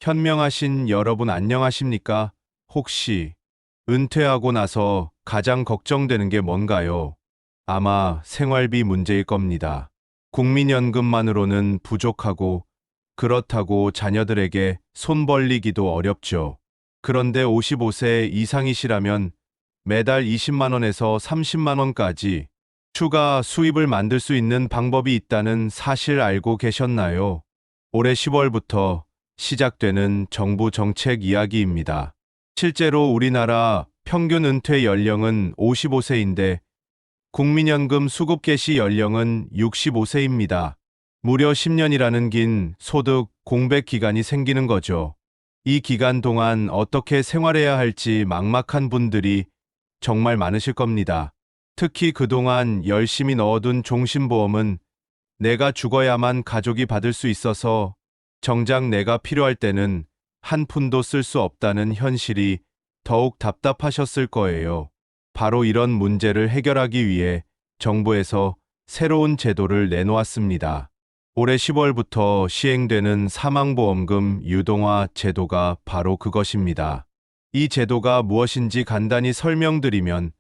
현명하신 여러분 안녕하십니까? 혹시 은퇴하고 나서 가장 걱정되는 게 뭔가요? 아마 생활비 문제일 겁니다. 국민연금만으로는 부족하고 그렇다고 자녀들에게 손 벌리기도 어렵죠. 그런데 55세 이상이시라면 매달 20만 원에서 30만 원까지 추가 수입을 만들 수 있는 방법이 있다는 사실 알고 계셨나요? 올해 10월부터 시작되는 정부 정책 이야기입니다. 실제로 우리나라 평균 은퇴 연령은 55세인데 국민연금 수급 개시 연령은 65세입니다. 무려 10년이라는 긴 소득 공백 기간이 생기는 거죠. 이 기간 동안 어떻게 생활해야 할지 막막한 분들이 정말 많으실 겁니다. 특히 그동안 열심히 넣어둔 종신보험은 내가 죽어야만 가족이 받을 수 있어서 정작 내가 필요할 때는 한 푼도 쓸 수 없다는 현실이 더욱 답답하셨을 거예요. 바로 이런 문제를 해결하기 위해 정부에서 새로운 제도를 내놓았습니다. 올해 10월부터 시행되는 사망보험금 유동화 제도가 바로 그것입니다. 이 제도가 무엇인지 간단히 설명드리면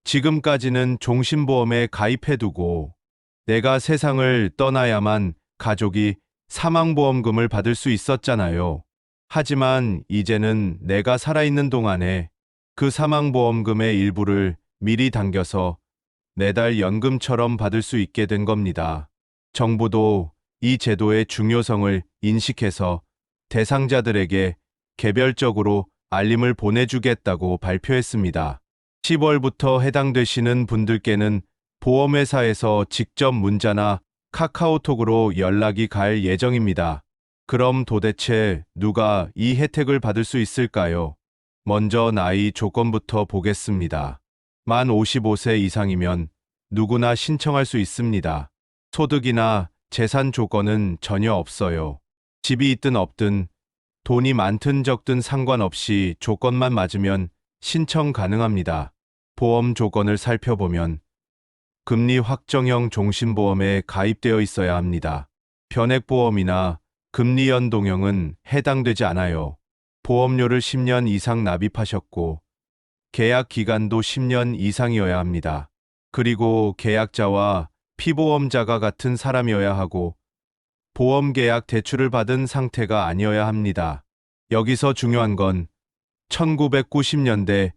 지금까지는 종신보험에 가입해두고 내가 세상을 떠나야만 가족이 사망보험금을 받을 수 있었잖아요. 하지만 이제는 내가 살아있는 동안에 그 사망보험금의 일부를 미리 당겨서 매달 연금처럼 받을 수 있게 된 겁니다. 정부도 이 제도의 중요성을 인식해서 대상자들에게 개별적으로 알림을 보내주겠다고 발표했습니다. 10월부터 해당되시는 분들께는 보험회사에서 직접 문자나 카카오톡으로 연락이 갈 예정입니다. 그럼 도대체 누가 이 혜택을 받을 수 있을까요? 먼저 나이 조건부터 보겠습니다. 만 55세 이상이면 누구나 신청할 수 있습니다. 소득이나 재산 조건은 전혀 없어요. 집이 있든 없든 돈이 많든 적든 상관없이 조건만 맞으면 신청 가능합니다. 보험 조건을 살펴보면 금리 확정형 종신보험에 가입되어 있어야 합니다. 변액보험이나 금리 연동형은 해당되지 않아요. 보험료를 10년 이상 납입하셨고 계약 기간도 10년 이상이어야 합니다. 그리고 계약자와 피보험자가 같은 사람이어야 하고 보험계약 대출을 받은 상태가 아니어야 합니다. 여기서 중요한 건 1990년대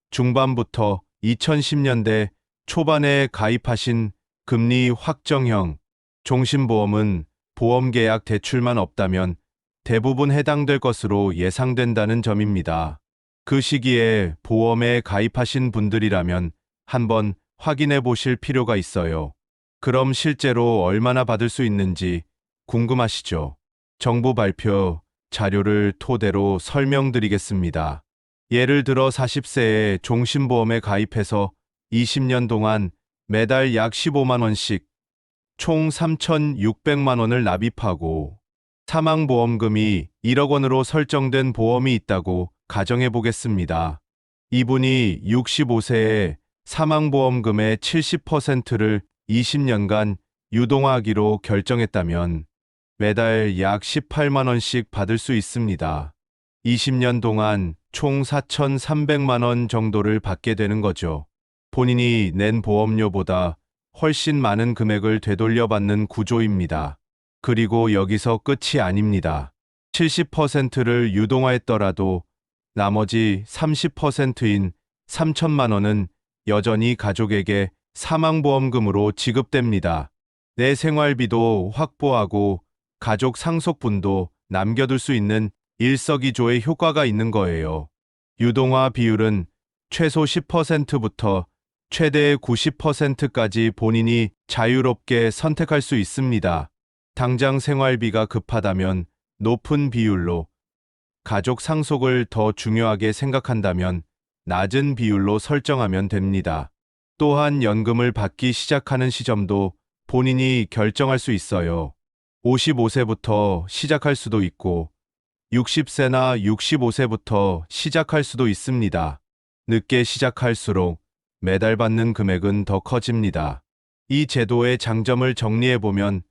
중반부터 2010년대 초반에 가입하신 금리 확정형 종신보험은 보험계약 대출만 없다면 대부분 해당될 것으로 예상된다는 점입니다. 그 시기에 보험에 가입하신 분들이라면 한번 확인해 보실 필요가 있어요. 그럼 실제로 얼마나 받을 수 있는지 궁금하시죠? 정부 발표 자료를 토대로 설명드리겠습니다. 예를 들어 40세에 종신보험에 가입해서 20년 동안 매달 약 15만 원씩 총 3,600만 원을 납입하고 사망보험금이 1억 원으로 설정된 보험이 있다고 가정해 보겠습니다. 이분이 65세에 사망보험금의 70%를 20년간 유동하기로 결정했다면 매달 약 18만 원씩 받을 수 있습니다. 20년 동안 총 4,300만 원 정도를 받게 되는 거죠. 본인이 낸 보험료보다 훨씬 많은 금액을 되돌려받는 구조입니다. 그리고 여기서 끝이 아닙니다. 70%를 유동화했더라도 나머지 30%인 3천만 원은 여전히 가족에게 사망보험금으로 지급됩니다. 내 생활비도 확보하고 가족 상속분도 남겨둘 수 있는 일석이조의 효과가 있는 거예요. 유동화 비율은 최소 10%부터 최대 90%까지 본인이 자유롭게 선택할 수 있습니다. 당장 생활비가 급하다면 높은 비율로, 가족 상속을 더 중요하게 생각한다면 낮은 비율로 설정하면 됩니다. 또한 연금을 받기 시작하는 시점도 본인이 결정할 수 있어요. 55세부터 시작할 수도 있고 60세나 65세부터 시작할 수도 있습니다. 늦게 시작할수록 매달 받는 금액은 더 커집니다. 이 제도의 장점을 정리해보면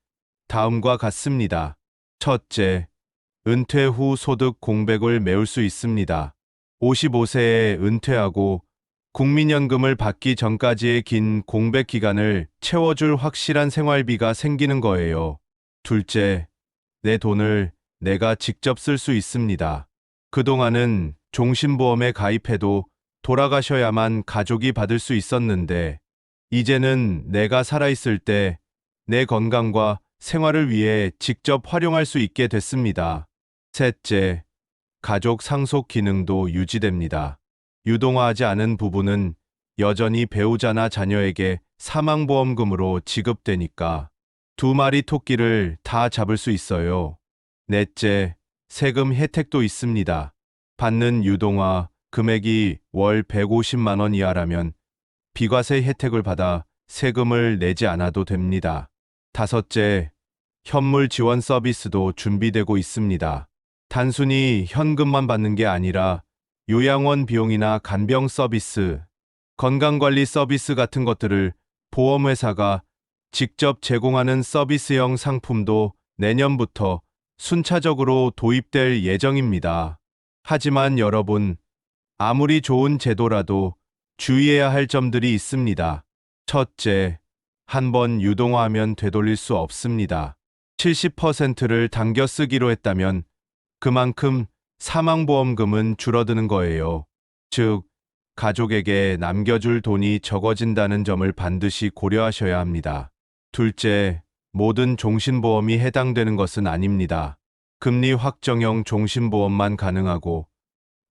다음과 같습니다. 첫째, 은퇴 후 소득 공백을 메울 수 있습니다. 55세에 은퇴하고 국민연금을 받기 전까지의 긴 공백 기간을 채워줄 확실한 생활비가 생기는 거예요. 둘째, 내 돈을 내가 직접 쓸 수 있습니다. 그동안은 종신보험에 가입해도 돌아가셔야만 가족이 받을 수 있었는데, 이제는 내가 살아있을 때 내 건강과 생활을 위해 직접 활용할 수 있게 됐습니다. 셋째, 가족 상속 기능도 유지됩니다. 유동화하지 않은 부분은 여전히 배우자나 자녀에게 사망보험금으로 지급되니까 두 마리 토끼를 다 잡을 수 있어요. 넷째, 세금 혜택도 있습니다. 받는 유동화 금액이 월 150만 원 이하라면 비과세 혜택을 받아 세금을 내지 않아도 됩니다. 다섯째, 현물 지원 서비스도 준비되고 있습니다. 단순히 현금만 받는 게 아니라 요양원 비용이나 간병 서비스, 건강관리 서비스 같은 것들을 보험회사가 직접 제공하는 서비스형 상품도 내년부터 순차적으로 도입될 예정입니다. 하지만 여러분, 아무리 좋은 제도라도 주의해야 할 점들이 있습니다. 첫째, 한번 유동화하면 되돌릴 수 없습니다. 70%를 당겨 쓰기로 했다면 그만큼 사망보험금은 줄어드는 거예요. 즉, 가족에게 남겨줄 돈이 적어진다는 점을 반드시 고려하셔야 합니다. 둘째, 모든 종신보험이 해당되는 것은 아닙니다. 금리 확정형 종신보험만 가능하고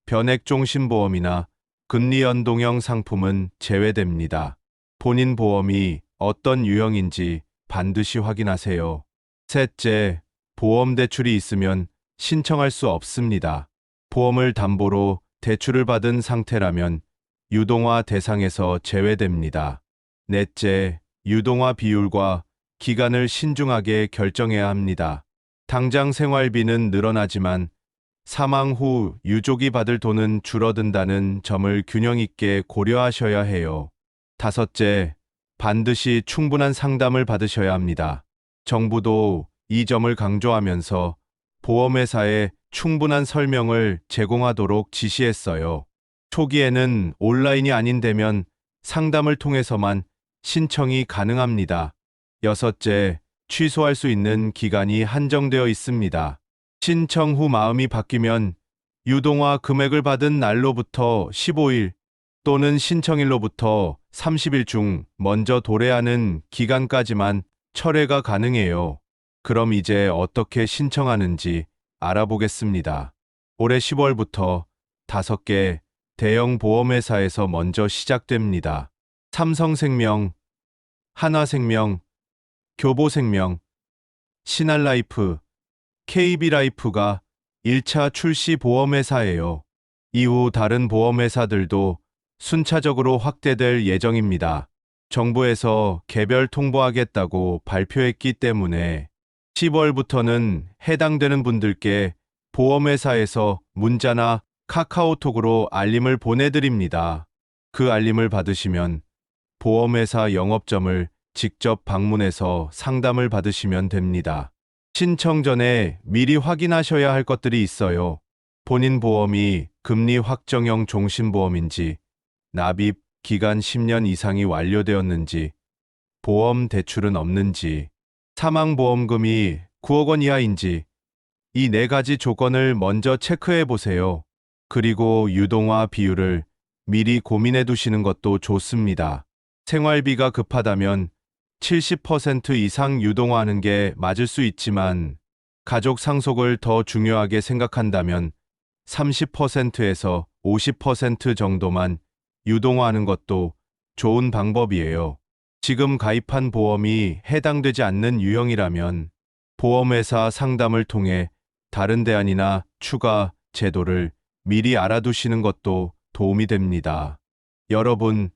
변액종신보험이나 금리 연동형 상품은 제외됩니다. 본인 보험이 어떤 유형인지 반드시 확인하세요. 셋째, 보험 대출이 있으면 신청할 수 없습니다. 보험을 담보로 대출을 받은 상태라면 유동화 대상에서 제외됩니다. 넷째, 유동화 비율과 기간을 신중하게 결정해야 합니다. 당장 생활비는 늘어나지만 사망 후 유족이 받을 돈은 줄어든다는 점을 균형 있게 고려하셔야 해요. 다섯째, 반드시 충분한 상담을 받으셔야 합니다. 정부도 이 점을 강조하면서 보험회사에 충분한 설명을 제공하도록 지시했어요. 초기에는 온라인이 아닌데면 상담을 통해서만 신청이 가능합니다. 여섯째, 취소할 수 있는 기간이 한정되어 있습니다. 신청 후 마음이 바뀌면 유동화 금액을 받은 날로부터 15일 또는 신청일로부터 30일 중 먼저 도래하는 기간까지만 철회가 가능해요. 그럼 이제 어떻게 신청하는지 알아보겠습니다. 올해 10월부터 5개 대형 보험회사에서 먼저 시작됩니다. 삼성생명, 한화생명, 교보생명, 신한라이프, KB라이프가 1차 출시 보험회사예요. 이후 다른 보험회사들도 순차적으로 확대될 예정입니다. 정부에서 개별 통보하겠다고 발표했기 때문에 10월부터는 해당되는 분들께 보험회사에서 문자나 카카오톡으로 알림을 보내드립니다. 그 알림을 받으시면 보험회사 영업점을 직접 방문해서 상담을 받으시면 됩니다. 신청 전에 미리 확인하셔야 할 것들이 있어요. 본인 보험이 금리 확정형 종신보험인지, 납입 기간 10년 이상이 완료되었는지, 보험 대출은 없는지, 사망보험금이 9억 원 이하인지, 이 네 가지 조건을 먼저 체크해 보세요. 그리고 유동화 비율을 미리 고민해 두시는 것도 좋습니다. 생활비가 급하다면 70% 이상 유동화하는 게 맞을 수 있지만 가족 상속을 더 중요하게 생각한다면 30%에서 50% 정도만 유동화하는 것도 좋은 방법이에요. 지금 가입한 보험이 해당되지 않는 유형이라면 보험회사 상담을 통해 다른 대안이나 추가 제도를 미리 알아두시는 것도 도움이 됩니다. 여러분,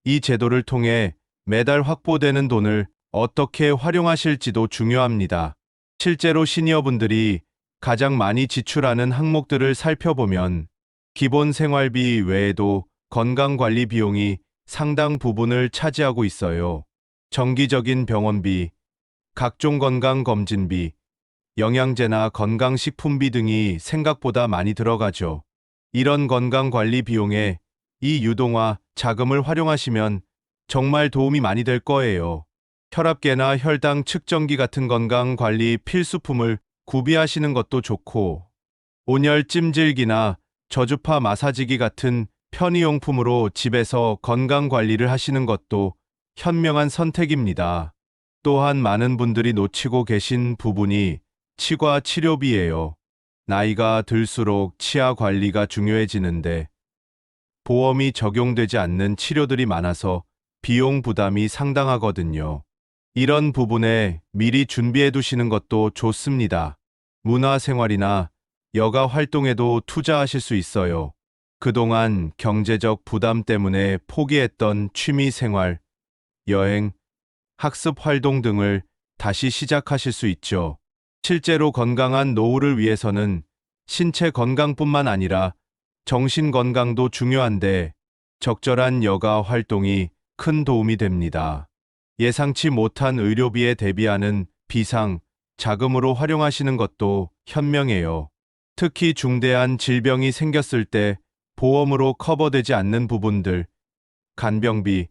이 제도를 통해 매달 확보되는 돈을 어떻게 활용하실지도 중요합니다. 실제로 시니어분들이 가장 많이 지출하는 항목들을 살펴보면 기본 생활비 외에도 건강관리 비용이 상당 부분을 차지하고 있어요. 정기적인 병원비, 각종 건강검진비, 영양제나 건강식품비 등이 생각보다 많이 들어가죠. 이런 건강관리 비용에 이 유동화 자금을 활용하시면 정말 도움이 많이 될 거예요. 혈압계나 혈당 측정기 같은 건강관리 필수품을 구비하시는 것도 좋고, 온열 찜질기나 저주파 마사지기 같은 편의용품으로 집에서 건강관리를 하시는 것도 현명한 선택입니다. 또한 많은 분들이 놓치고 계신 부분이 치과 치료비예요. 나이가 들수록 치아 관리가 중요해지는데 보험이 적용되지 않는 치료들이 많아서 비용 부담이 상당하거든요. 이런 부분에 미리 준비해 두시는 것도 좋습니다. 문화생활이나 여가 활동에도 투자하실 수 있어요. 그동안 경제적 부담 때문에 포기했던 취미 생활, 여행, 학습 활동 등을 다시 시작하실 수 있죠. 실제로 건강한 노후를 위해서는 신체 건강뿐만 아니라 정신 건강도 중요한데 적절한 여가 활동이 큰 도움이 됩니다. 예상치 못한 의료비에 대비하는 비상 자금으로 활용하시는 것도 현명해요. 특히 중대한 질병이 생겼을 때 보험으로 커버되지 않는 부분들, 간병비,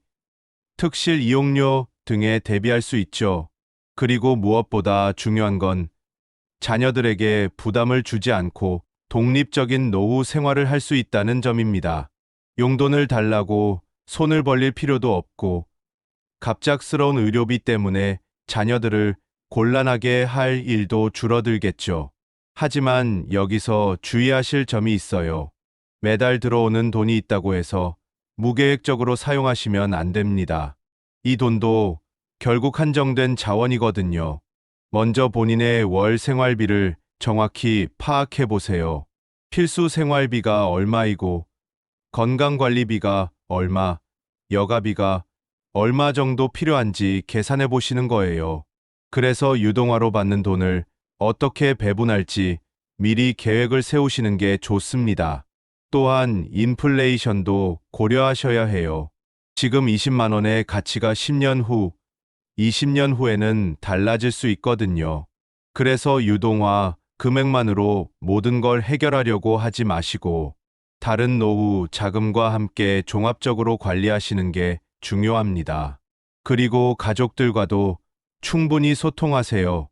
특실 이용료 등에 대비할 수 있죠. 그리고 무엇보다 중요한 건 자녀들에게 부담을 주지 않고 독립적인 노후 생활을 할 수 있다는 점입니다. 용돈을 달라고 손을 벌릴 필요도 없고 갑작스러운 의료비 때문에 자녀들을 곤란하게 할 일도 줄어들겠죠. 하지만 여기서 주의하실 점이 있어요. 매달 들어오는 돈이 있다고 해서 무계획적으로 사용하시면 안 됩니다. 이 돈도 결국 한정된 자원이거든요. 먼저 본인의 월 생활비를 정확히 파악해 보세요. 필수 생활비가 얼마이고, 건강관리비가 얼마, 여가비가 얼마 정도 필요한지 계산해 보시는 거예요. 그래서 유동화로 받는 돈을 어떻게 배분할지 미리 계획을 세우시는 게 좋습니다. 또한 인플레이션도 고려하셔야 해요. 지금 20만 원의 가치가 10년 후, 20년 후에는 달라질 수 있거든요. 그래서 유동화 금액만으로 모든 걸 해결하려고 하지 마시고 다른 노후 자금과 함께 종합적으로 관리하시는 게 중요합니다. 그리고 가족들과도 충분히 소통하세요.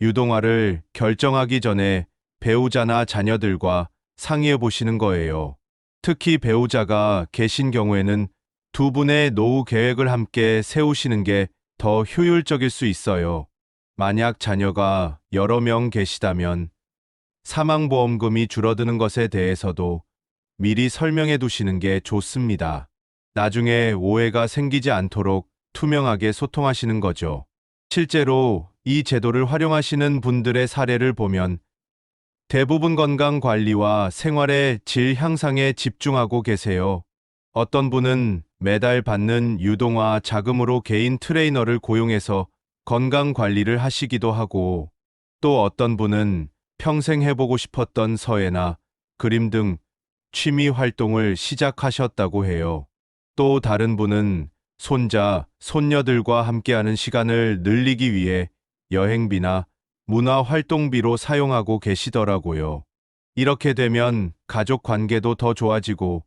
유동화를 결정하기 전에 배우자나 자녀들과 상의해 보시는 거예요. 특히 배우자가 계신 경우에는 두 분의 노후 계획을 함께 세우시는 게 더 효율적일 수 있어요. 만약 자녀가 여러 명 계시다면 사망보험금이 줄어드는 것에 대해서도 미리 설명해 두시는 게 좋습니다. 나중에 오해가 생기지 않도록 투명하게 소통하시는 거죠. 실제로 이 제도를 활용하시는 분들의 사례를 보면 대부분 건강 관리와 생활의 질 향상에 집중하고 계세요. 어떤 분은 매달 받는 유동화 자금으로 개인 트레이너를 고용해서 건강 관리를 하시기도 하고, 또 어떤 분은 평생 해보고 싶었던 서예나 그림 등 취미 활동을 시작하셨다고 해요. 또 다른 분은 손자, 손녀들과 함께하는 시간을 늘리기 위해 여행비나 문화 활동비로 사용하고 계시더라고요. 이렇게 되면 가족 관계도 더 좋아지고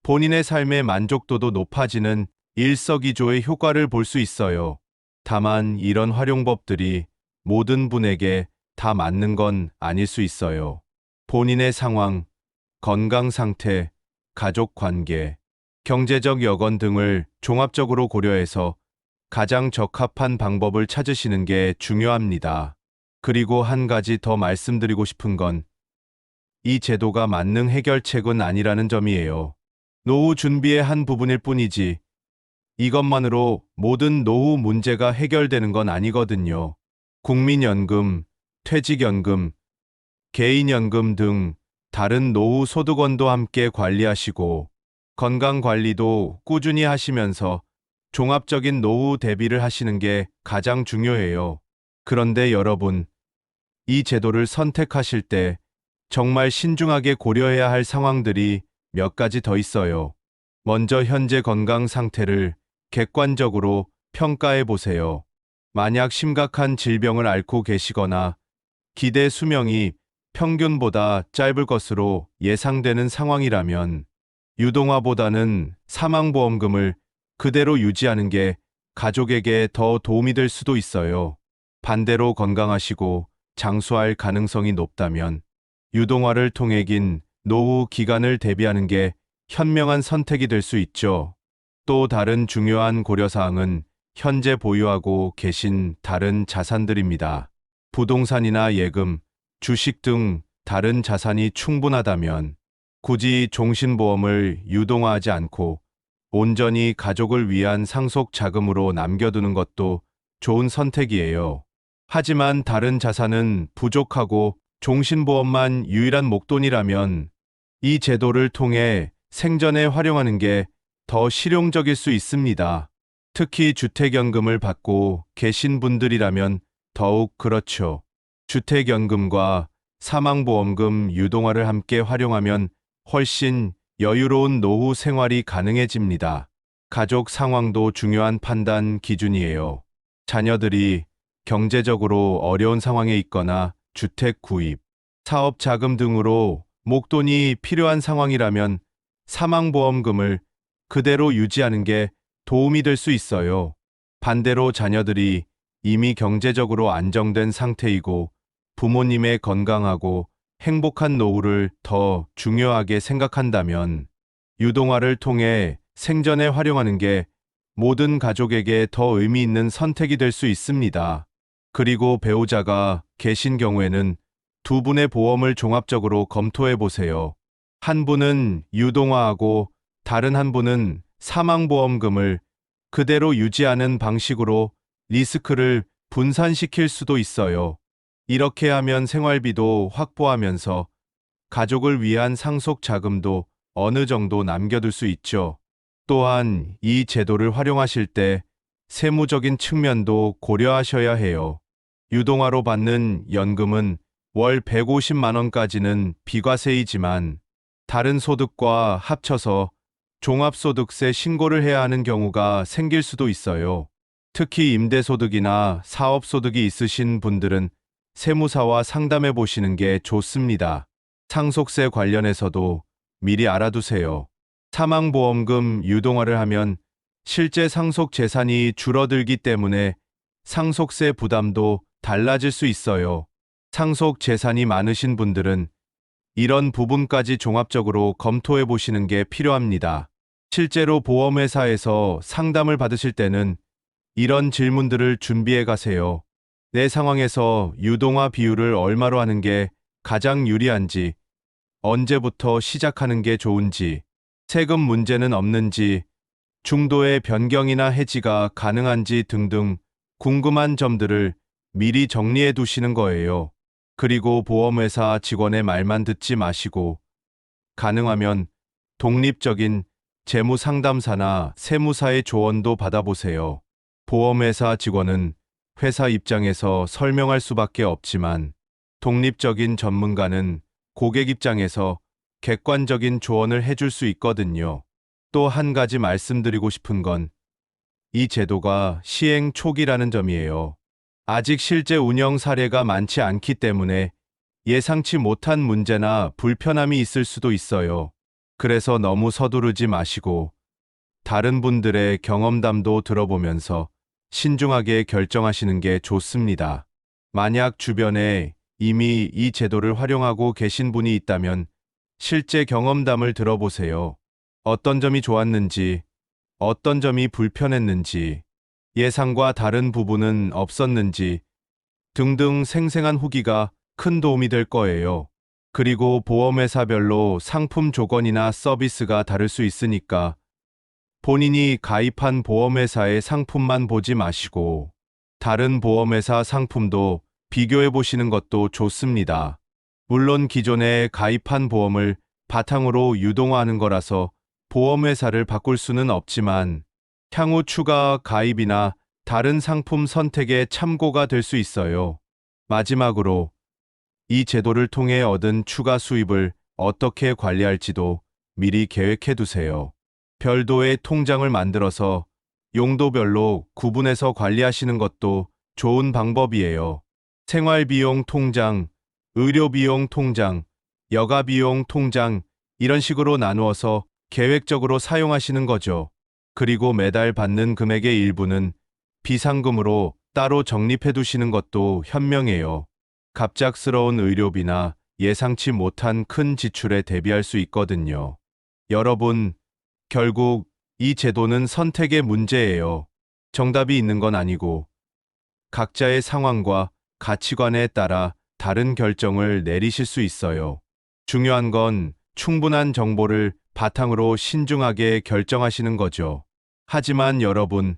본인의 삶의 만족도도 높아지는 일석이조의 효과를 볼 수 있어요. 다만 이런 활용법들이 모든 분에게 다 맞는 건 아닐 수 있어요. 본인의 상황, 건강 상태, 가족 관계, 경제적 여건 등을 종합적으로 고려해서 가장 적합한 방법을 찾으시는 게 중요합니다. 그리고 한 가지 더 말씀드리고 싶은 건 이 제도가 만능 해결책은 아니라는 점이에요. 노후 준비의 한 부분일 뿐이지 이것만으로 모든 노후 문제가 해결되는 건 아니거든요. 국민연금, 퇴직연금, 개인연금 등 다른 노후 소득원도 함께 관리하시고 건강관리도 꾸준히 하시면서 종합적인 노후 대비를 하시는 게 가장 중요해요. 그런데 여러분, 이 제도를 선택하실 때 정말 신중하게 고려해야 할 상황들이 몇 가지 더 있어요. 먼저 현재 건강 상태를 객관적으로 평가해 보세요. 만약 심각한 질병을 앓고 계시거나 기대 수명이 평균보다 짧을 것으로 예상되는 상황이라면 유동화보다는 사망보험금을 그대로 유지하는 게 가족에게 더 도움이 될 수도 있어요. 반대로 건강하시고 장수할 가능성이 높다면 유동화를 통해 긴 노후 기간을 대비하는 게 현명한 선택이 될 수 있죠. 또 다른 중요한 고려사항은 현재 보유하고 계신 다른 자산들입니다. 부동산이나 예금, 주식 등 다른 자산이 충분하다면 굳이 종신보험을 유동화하지 않고 온전히 가족을 위한 상속 자금으로 남겨두는 것도 좋은 선택이에요. 하지만 다른 자산은 부족하고 종신보험만 유일한 목돈이라면 이 제도를 통해 생전에 활용하는 게 더 실용적일 수 있습니다. 특히 주택연금을 받고 계신 분들이라면 더욱 그렇죠. 주택연금과 사망보험금 유동화를 함께 활용하면 훨씬 여유로운 노후 생활이 가능해집니다. 가족 상황도 중요한 판단 기준이에요. 자녀들이 경제적으로 어려운 상황에 있거나 주택 구입, 사업 자금 등으로 목돈이 필요한 상황이라면 사망보험금을 그대로 유지하는 게 도움이 될 수 있어요. 반대로 자녀들이 이미 경제적으로 안정된 상태이고 부모님의 건강하고 행복한 노후를 더 중요하게 생각한다면 유동화를 통해 생전에 활용하는 게 모든 가족에게 더 의미 있는 선택이 될 수 있습니다. 그리고 배우자가 계신 경우에는 두 분의 보험을 종합적으로 검토해 보세요. 한 분은 유동화하고 다른 한 분은 사망보험금을 그대로 유지하는 방식으로 리스크를 분산시킬 수도 있어요. 이렇게 하면 생활비도 확보하면서 가족을 위한 상속 자금도 어느 정도 남겨둘 수 있죠. 또한 이 제도를 활용하실 때 세무적인 측면도 고려하셔야 해요. 유동화로 받는 연금은 월 150만 원까지는 비과세이지만 다른 소득과 합쳐서 종합소득세 신고를 해야 하는 경우가 생길 수도 있어요. 특히 임대소득이나 사업소득이 있으신 분들은 세무사와 상담해 보시는 게 좋습니다. 상속세 관련해서도 미리 알아두세요. 사망보험금 유동화를 하면 실제 상속 재산이 줄어들기 때문에 상속세 부담도 달라질 수 있어요. 상속 재산이 많으신 분들은 이런 부분까지 종합적으로 검토해 보시는 게 필요합니다. 실제로 보험회사에서 상담을 받으실 때는 이런 질문들을 준비해 가세요. 내 상황에서 유동화 비율을 얼마로 하는 게 가장 유리한지, 언제부터 시작하는 게 좋은지, 세금 문제는 없는지, 중도의 변경이나 해지가 가능한지 등등 궁금한 점들을 미리 정리해 두시는 거예요. 그리고 보험회사 직원의 말만 듣지 마시고 가능하면 독립적인 재무상담사나 세무사의 조언도 받아보세요. 보험회사 직원은 회사 입장에서 설명할 수밖에 없지만 독립적인 전문가는 고객 입장에서 객관적인 조언을 해줄 수 있거든요. 또 한 가지 말씀드리고 싶은 건 이 제도가 시행 초기라는 점이에요. 아직 실제 운영 사례가 많지 않기 때문에 예상치 못한 문제나 불편함이 있을 수도 있어요. 그래서 너무 서두르지 마시고 다른 분들의 경험담도 들어보면서 신중하게 결정하시는 게 좋습니다. 만약 주변에 이미 이 제도를 활용하고 계신 분이 있다면 실제 경험담을 들어보세요. 어떤 점이 좋았는지, 어떤 점이 불편했는지, 예상과 다른 부분은 없었는지 등등 생생한 후기가 큰 도움이 될 거예요. 그리고 보험회사별로 상품 조건이나 서비스가 다를 수 있으니까 본인이 가입한 보험회사의 상품만 보지 마시고 다른 보험회사 상품도 비교해 보시는 것도 좋습니다. 물론 기존에 가입한 보험을 바탕으로 유동화하는 거라서 보험회사를 바꿀 수는 없지만 향후 추가 가입이나 다른 상품 선택에 참고가 될 수 있어요. 마지막으로 이 제도를 통해 얻은 추가 수입을 어떻게 관리할지도 미리 계획해 두세요. 별도의 통장을 만들어서 용도별로 구분해서 관리하시는 것도 좋은 방법이에요. 생활비용 통장, 의료비용 통장, 여가비용 통장 이런 식으로 나누어서 계획적으로 사용하시는 거죠. 그리고 매달 받는 금액의 일부는 비상금으로 따로 적립해 두시는 것도 현명해요. 갑작스러운 의료비나 예상치 못한 큰 지출에 대비할 수 있거든요. 여러분, 결국 이 제도는 선택의 문제예요. 정답이 있는 건 아니고 각자의 상황과 가치관에 따라 다른 결정을 내리실 수 있어요. 중요한 건 충분한 정보를 바탕으로 신중하게 결정하시는 거죠. 하지만 여러분,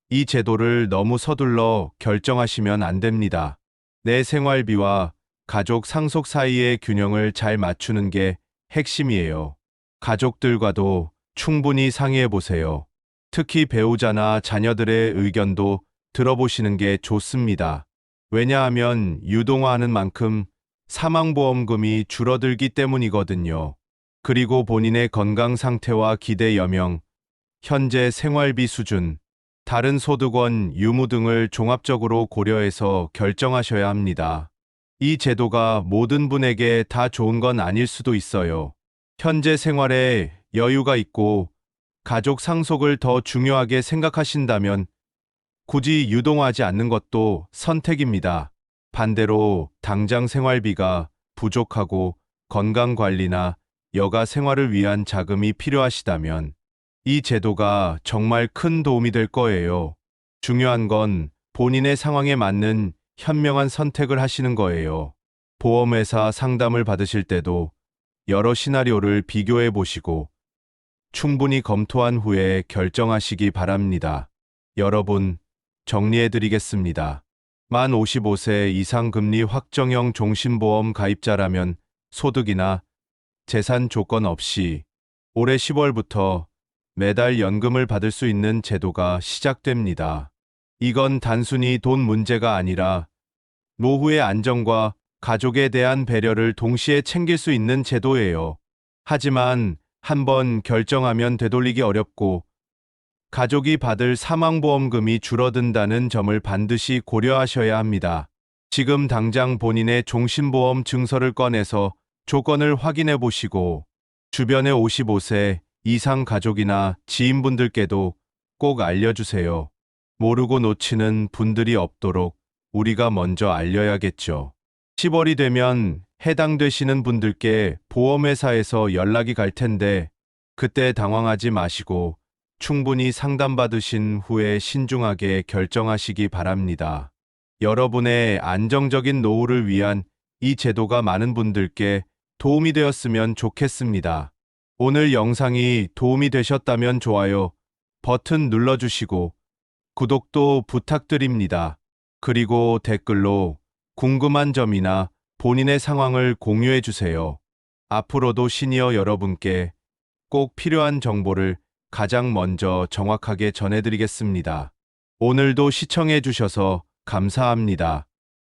이 제도를 너무 서둘러 결정하시면 안 됩니다. 내 생활비와 가족 상속 사이의 균형을 잘 맞추는 게 핵심이에요. 가족들과도 충분히 상의해 보세요. 특히 배우자나 자녀들의 의견도 들어보시는 게 좋습니다. 왜냐하면 유동화하는 만큼 사망보험금이 줄어들기 때문이거든요. 그리고 본인의 건강 상태와 기대 여명, 현재 생활비 수준, 다른 소득원, 유무 등을 종합적으로 고려해서 결정하셔야 합니다. 이 제도가 모든 분에게 다 좋은 건 아닐 수도 있어요. 현재 생활에 여유가 있고 가족 상속을 더 중요하게 생각하신다면 굳이 유동하지 않는 것도 선택입니다. 반대로 당장 생활비가 부족하고 건강관리나 여가 생활을 위한 자금이 필요하시다면 이 제도가 정말 큰 도움이 될 거예요. 중요한 건 본인의 상황에 맞는 현명한 선택을 하시는 거예요. 보험회사 상담을 받으실 때도 여러 시나리오를 비교해 보시고 충분히 검토한 후에 결정하시기 바랍니다. 여러분, 정리해 드리겠습니다. 만 55세 이상 금리 확정형 종신보험 가입자라면 소득이나 재산 조건 없이 올해 10월부터 매달 연금을 받을 수 있는 제도가 시작됩니다. 이건 단순히 돈 문제가 아니라 노후의 안정과 가족에 대한 배려를 동시에 챙길 수 있는 제도예요. 하지만 한번 결정하면 되돌리기 어렵고 가족이 받을 사망보험금이 줄어든다는 점을 반드시 고려하셔야 합니다. 지금 당장 본인의 종신보험 증서를 꺼내서 조건을 확인해 보시고 주변의 55세 이상 가족이나 지인분들께도 꼭 알려주세요. 모르고 놓치는 분들이 없도록 우리가 먼저 알려야겠죠. 10월이 되면 해당되시는 분들께 보험회사에서 연락이 갈 텐데 그때 당황하지 마시고 충분히 상담받으신 후에 신중하게 결정하시기 바랍니다. 여러분의 안정적인 노후를 위한 이 제도가 많은 분들께 도움이 되었으면 좋겠습니다. 오늘 영상이 도움이 되셨다면 좋아요 버튼 눌러주시고 구독도 부탁드립니다. 그리고 댓글로 궁금한 점이나 본인의 상황을 공유해 주세요. 앞으로도 시니어 여러분께 꼭 필요한 정보를 가장 먼저 정확하게 전해드리겠습니다. 오늘도 시청해 주셔서 감사합니다.